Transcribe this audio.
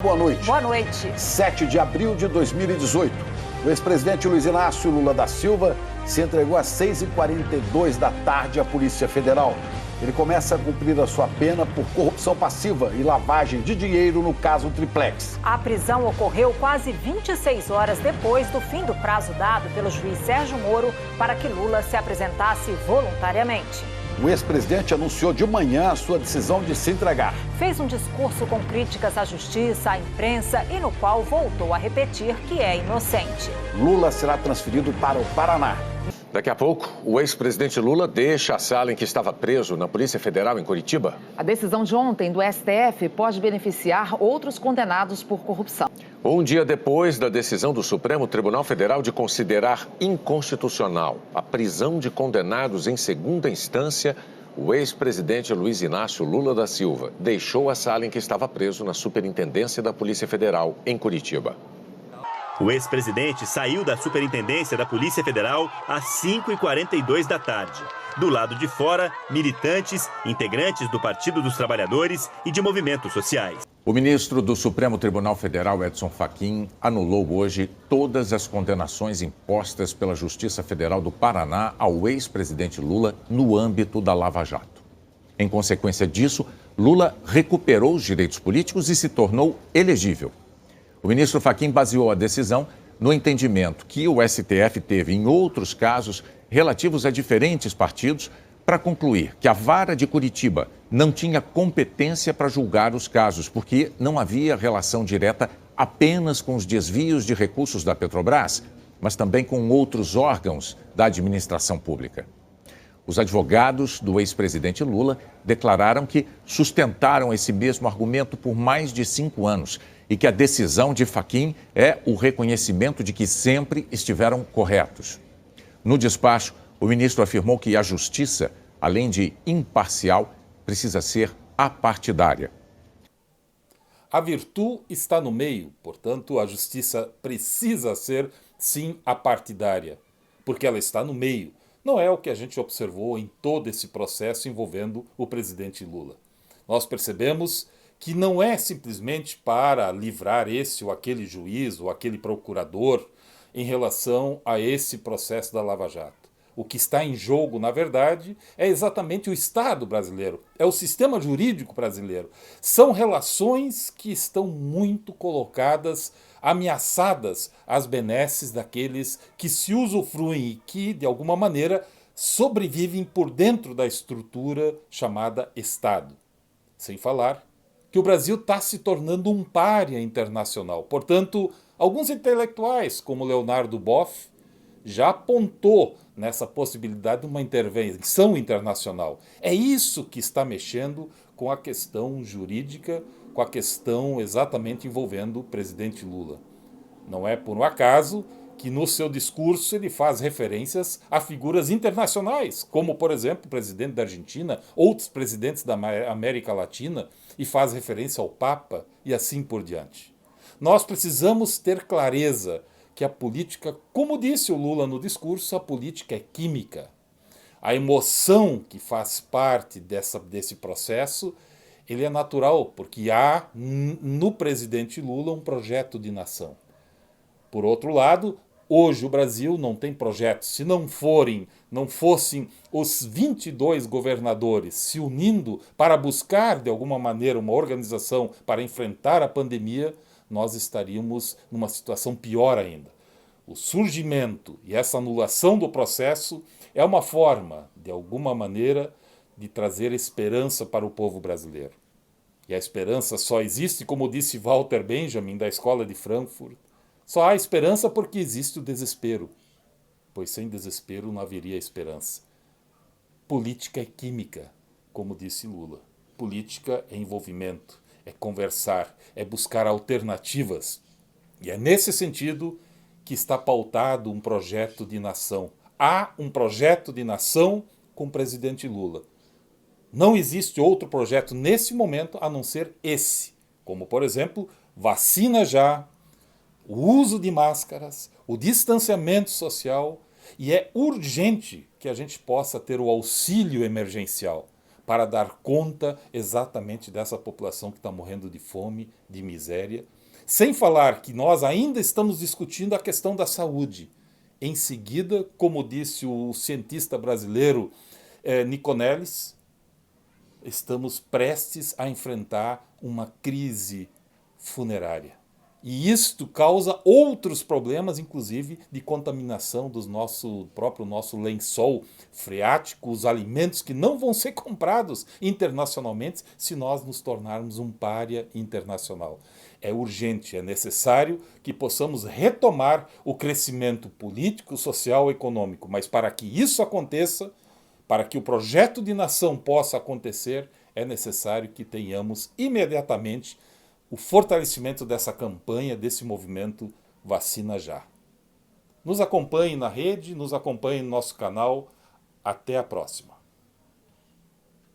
Boa noite. Boa noite. 7 de abril de 2018. O ex-presidente Luiz Inácio Lula da Silva se entregou às 6h42 da tarde à Polícia Federal. Ele começa a cumprir a sua pena por corrupção passiva e lavagem de dinheiro no caso Triplex. A prisão ocorreu quase 26 horas depois do fim do prazo dado pelo juiz Sérgio Moro para que Lula se apresentasse voluntariamente. O ex-presidente anunciou de manhã a sua decisão de se entregar. Fez um discurso com críticas à justiça, à imprensa e no qual voltou a repetir que é inocente. Lula será transferido para o Paraná. Daqui a pouco, o ex-presidente Lula deixa a sala em que estava preso na Polícia Federal em Curitiba. A decisão de ontem do STF pode beneficiar outros condenados por corrupção. Um dia depois da decisão do Supremo Tribunal Federal de considerar inconstitucional a prisão de condenados em segunda instância, o ex-presidente Luiz Inácio Lula da Silva deixou a sala em que estava preso na Superintendência da Polícia Federal em Curitiba. O ex-presidente saiu da Superintendência da Polícia Federal às 5h42 da tarde. Do lado de fora, militantes, integrantes do Partido dos Trabalhadores e de movimentos sociais. O ministro do Supremo Tribunal Federal, Edson Fachin, anulou hoje todas as condenações impostas pela Justiça Federal do Paraná ao ex-presidente Lula no âmbito da Lava Jato. Em consequência disso, Lula recuperou os direitos políticos e se tornou elegível. O ministro Fachin baseou a decisão no entendimento que o STF teve em outros casos relativos a diferentes partidos para concluir que a Vara de Curitiba não tinha competência para julgar os casos, porque não havia relação direta apenas com os desvios de recursos da Petrobras, mas também com outros órgãos da administração pública. Os advogados do ex-presidente Lula declararam que sustentaram esse mesmo argumento por mais de 5 anos e que a decisão de Fachin é o reconhecimento de que sempre estiveram corretos. No despacho, o ministro afirmou que a justiça, além de imparcial, precisa ser apartidária. A virtude está no meio, portanto, a justiça precisa ser, sim, apartidária, porque ela está no meio. Não é o que a gente observou em todo esse processo envolvendo o presidente Lula. Nós percebemos que não é simplesmente para livrar esse ou aquele juiz ou aquele procurador em relação a esse processo da Lava Jato. O que está em jogo, na verdade, é exatamente o Estado brasileiro, é o sistema jurídico brasileiro. São relações que estão muito colocadas, ameaçadas às benesses daqueles que se usufruem e que, de alguma maneira, sobrevivem por dentro da estrutura chamada Estado. Sem falar que o Brasil está se tornando um pária internacional. Portanto, alguns intelectuais, como Leonardo Boff, já apontou nessa possibilidade de uma intervenção internacional. É isso que está mexendo com a questão jurídica, com a questão exatamente envolvendo o presidente Lula. Não é por um acaso que no seu discurso ele faz referências a figuras internacionais, como, por exemplo, o presidente da Argentina, outros presidentes da América Latina, e faz referência ao Papa e assim por diante. Nós precisamos ter clareza que a política, como disse o Lula no discurso, a política é química. A emoção que faz parte desse processo, ele é natural, porque há no presidente Lula um projeto de nação. Por outro lado, hoje o Brasil não tem projeto. Se não fossem os 22 governadores se unindo para buscar, de alguma maneira, uma organização para enfrentar a pandemia, nós estaríamos numa situação pior ainda. O surgimento e essa anulação do processo é uma forma, de alguma maneira, de trazer esperança para o povo brasileiro. E a esperança só existe, como disse Walter Benjamin, da Escola de Frankfurt, só há esperança porque existe o desespero, pois sem desespero não haveria esperança. Política é química, como disse Lula. Política é envolvimento, é conversar, é buscar alternativas. E é nesse sentido que está pautado um projeto de nação. Há um projeto de nação com o presidente Lula. Não existe outro projeto nesse momento a não ser esse, como, por exemplo, vacina já, o uso de máscaras, o distanciamento social, e é urgente que a gente possa ter o auxílio emergencial para dar conta exatamente dessa população que está morrendo de fome, de miséria. Sem falar que nós ainda estamos discutindo a questão da saúde. Em seguida, como disse o cientista brasileiro Niconelis, estamos prestes a enfrentar uma crise funerária. E isto causa outros problemas, inclusive de contaminação do nosso lençol freático, os alimentos que não vão ser comprados internacionalmente se nós nos tornarmos um pária internacional. É urgente, é necessário que possamos retomar o crescimento político, social e econômico. Mas para que isso aconteça, para que o projeto de nação possa acontecer, é necessário que tenhamos imediatamente o fortalecimento dessa campanha, desse movimento Vacina Já. Nos acompanhe na rede, nos acompanhe no nosso canal. Até a próxima.